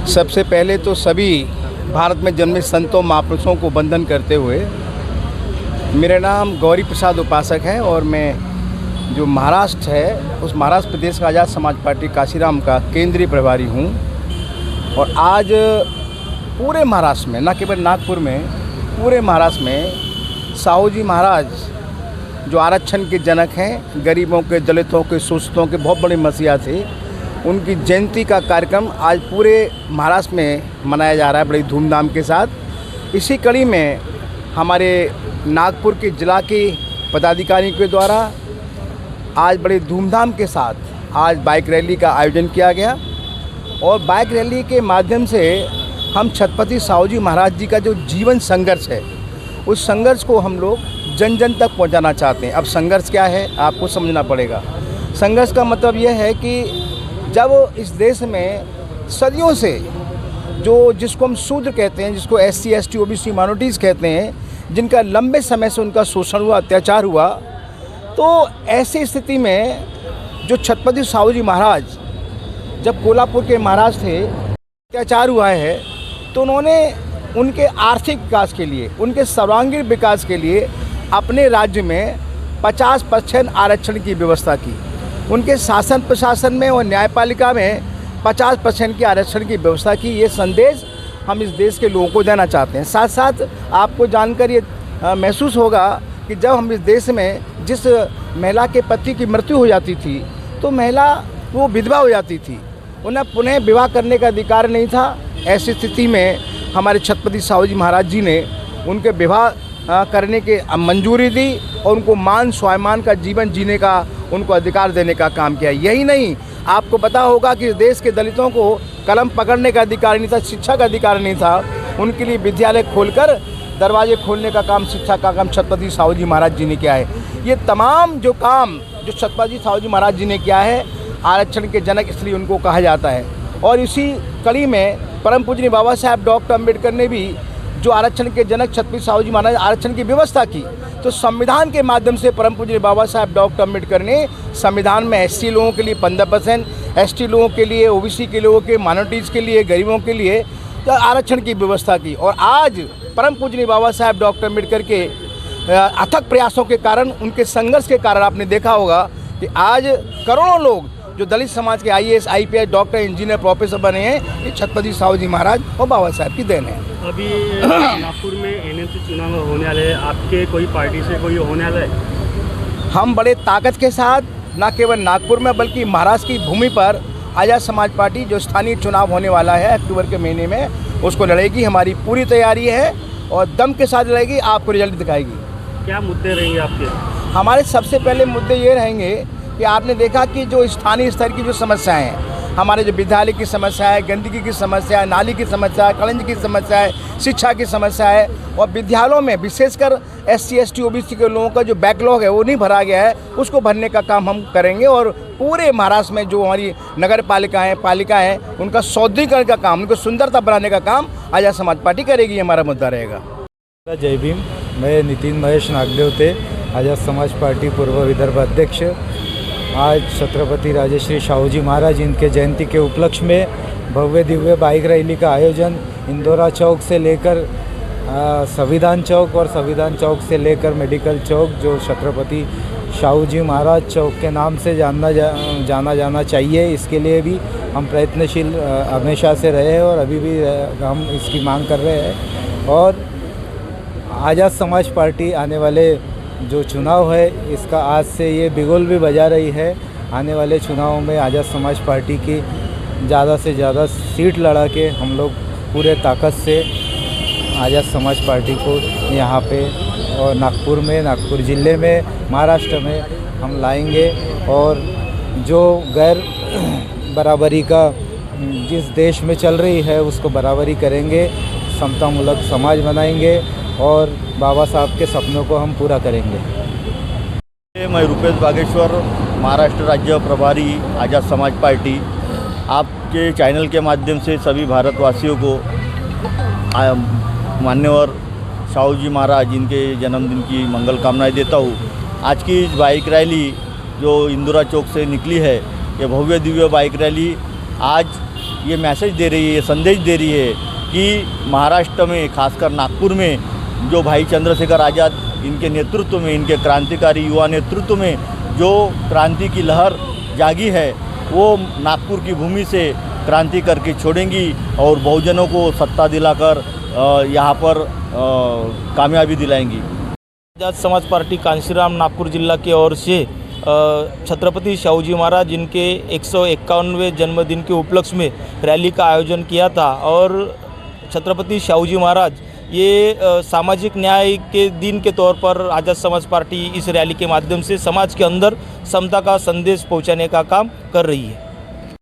सबसे पहले तो सभी भारत में जन्मे संतों महापुरुषों को वंदन करते हुए, मेरा नाम गौरी प्रसाद उपासक है और मैं जो महाराष्ट्र है उस महाराष्ट्र प्रदेश का आज़ाद समाज पार्टी काशीराम का केंद्रीय प्रभारी हूँ। और आज पूरे महाराष्ट्र में, न केवल नागपुर में, पूरे महाराष्ट्र में साहू जी महाराज जो आरक्षण के जनक हैं, गरीबों के, दलितों के, शोषितों के बहुत बड़े मसीहा थे, उनकी जयंती का कार्यक्रम आज पूरे महाराष्ट्र में मनाया जा रहा है बड़ी धूमधाम के साथ। इसी कड़ी में हमारे नागपुर के जिला के पदाधिकारियों के द्वारा आज बड़े धूमधाम के साथ आज बाइक रैली का आयोजन किया गया। और बाइक रैली के माध्यम से हम छत्रपति साहू जी महाराज जी का जो जीवन संघर्ष है, उस संघर्ष को हम लोग जन जन तक पहुंचाना चाहते हैं। अब संघर्ष क्या है आपको समझना पड़ेगा। संघर्ष का मतलब यह है कि जब इस देश में सदियों से जिसको हम शूद्र कहते हैं, जिसको SC ST OBC माइनॉरिटीज़ कहते हैं, जिनका लंबे समय से उनका शोषण हुआ, अत्याचार हुआ, तो ऐसी स्थिति में जो छत्रपति साहू जी महाराज जब कोल्हापुर के महाराज थे, अत्याचार हुआ है, तो उन्होंने उनके आर्थिक विकास के लिए, उनके सर्वांगीण विकास के लिए अपने राज्य में 50% आरक्षण की व्यवस्था की। उनके शासन प्रशासन में और न्यायपालिका में 50% की आरक्षण की व्यवस्था की। ये संदेश हम इस देश के लोगों को देना चाहते हैं। साथ साथ आपको जानकर ये महसूस होगा कि जब हम इस देश में जिस महिला के पति की मृत्यु हो जाती थी, तो महिला वो विधवा हो जाती थी, उन्हें पुनः विवाह करने का अधिकार नहीं था। ऐसी स्थिति में हमारे छत्रपति साहू जी महाराज जी ने उनके विवाह करने के मंजूरी दी और उनको मान स्वाभिमान का जीवन जीने का उनको अधिकार देने का काम किया। यही नहीं, आपको पता होगा कि देश के दलितों को कलम पकड़ने का अधिकार नहीं था, शिक्षा का अधिकार नहीं था। उनके लिए विद्यालय खोलकर दरवाजे खोलने का काम, शिक्षा का काम छत्रपति साहू जी महाराज जी ने किया है। ये तमाम जो काम जो छत्रपति साहू जी महाराज जी ने किया है, आरक्षण के जनक इसलिए उनको कहा जाता है। और इसी कड़ी में परम पूजनीय बाबा साहब डॉक्टर अम्बेडकर ने भी जो आरक्षण के जनक छत्रपति साहू जी महाराज आरक्षण की व्यवस्था की, तो संविधान के माध्यम से परम पूज्य बाबा साहब डॉक्टर अम्बेडकर ने संविधान में SC लोगों के लिए 15%, ST लोगों के लिए, OBC के लोगों के, माइनॉरिटीज़ के लिए, गरीबों के लिए आरक्षण की व्यवस्था की। और आज परम पूज्य बाबा साहब डॉक्टर अम्बेडकर के अथक प्रयासों के कारण, उनके संघर्ष के कारण आपने देखा होगा कि आज करोड़ों लोग जो दलित समाज के IAS, IPS, doctor, engineer, professor बने हैं, ये छत्रपति साहू जी महाराज और बाबा साहब की देन है। अभी नागपुर में NMC चुनाव होने वाले हैं, आपके कोई पार्टी से कोई होने वाला है? हम बड़े ताकत के साथ न केवल नागपुर में बल्कि महाराष्ट्र की भूमि पर आज़ाद समाज पार्टी जो स्थानीय चुनाव होने वाला है अक्टूबर के महीने में, उसको लड़ेगी। हमारी पूरी तैयारी है और दम के साथ लड़ेगी, आपको रिजल्ट दिखाएगी। क्या मुद्दे रहेंगे आपके? हमारे सबसे पहले मुद्दे ये रहेंगे कि आपने देखा कि जो स्थानीय स्तर की जो समस्याएं हैं, हमारे जो विद्यालय की समस्या है, गंदगी की समस्या है, नाली की समस्या है, कलंज की समस्या है, शिक्षा की समस्या है, और विद्यालयों में विशेषकर SC ST OBC के लोगों का जो बैकलॉग है वो नहीं भरा गया है, उसको भरने का काम हम करेंगे। और पूरे महाराष्ट्र में जो हमारी नगर पालिका है उनका सौंदर्यीकरण का काम, उनको सुंदरता बनाने का काम आज़ाद समाज पार्टी करेगी, हमारा मुद्दा रहेगा। जय भीम। मैं नितिन महेश नागदेवते, आज़ाद समाज पार्टी पूर्व विदर्भ अध्यक्ष। आज छत्रपति राजश्री साहू जी महाराज इनके जयंती के उपलक्ष्य में भव्य दिव्य बाइक रैली का आयोजन इंदिरा चौक से लेकर संविधान चौक और संविधान चौक से लेकर मेडिकल चौक, जो छत्रपति साहू जी महाराज चौक के नाम से जाना जाना चाहिए, इसके लिए भी हम प्रयत्नशील हमेशा से रहे हैं और अभी भी हम इसकी मांग कर रहे हैं। और आज़ाद समाज पार्टी आने वाले जो चुनाव है, इसका आज से ये बिगुल भी बजा रही है। आने वाले चुनावों में आज़ाद समाज पार्टी की ज़्यादा से ज़्यादा सीट लड़ा के हम लोग पूरे ताकत से आज़ाद समाज पार्टी को यहाँ पे और नागपुर ज़िले में, महाराष्ट्र में हम लाएंगे। और जो गैर बराबरी का जिस देश में चल रही है उसको बराबरी करेंगे, समतामूलक समाज बनाएंगे और बाबा साहब के सपनों को हम पूरा करेंगे। मैं रुपेश बागेश्वर, महाराष्ट्र राज्य प्रभारी आज़ाद समाज पार्टी। आपके चैनल के माध्यम से सभी भारतवासियों को मान्यवर साहू जी महाराज इनके जन्मदिन की मंगल कामनाएं देता हूँ। आज की इस बाइक रैली जो इंदिरा चौक से निकली है, ये भव्य दिव्य बाइक रैली आज ये मैसेज दे रही है, ये संदेश दे रही है कि महाराष्ट्र में, खासकर नागपुर में, जो भाई चंद्रशेखर आज़ाद इनके नेतृत्व में, इनके क्रांतिकारी युवा नेतृत्व में जो क्रांति की लहर जागी है, वो नागपुर की भूमि से क्रांति करके छोड़ेंगी और बहुजनों को सत्ता दिलाकर यहाँ पर कामयाबी दिलाएंगी। आजाद समाज पार्टी कांशीराम नागपुर जिला की ओर से छत्रपति शाहूजी महाराज जिनके 151वें जन्मदिन के उपलक्ष्य में रैली का आयोजन किया था। और छत्रपति शाहूजी महाराज ये सामाजिक न्याय के दिन के तौर पर आजाद समाज पार्टी इस रैली के माध्यम से समाज के अंदर समता का संदेश पहुंचाने का काम कर रही है।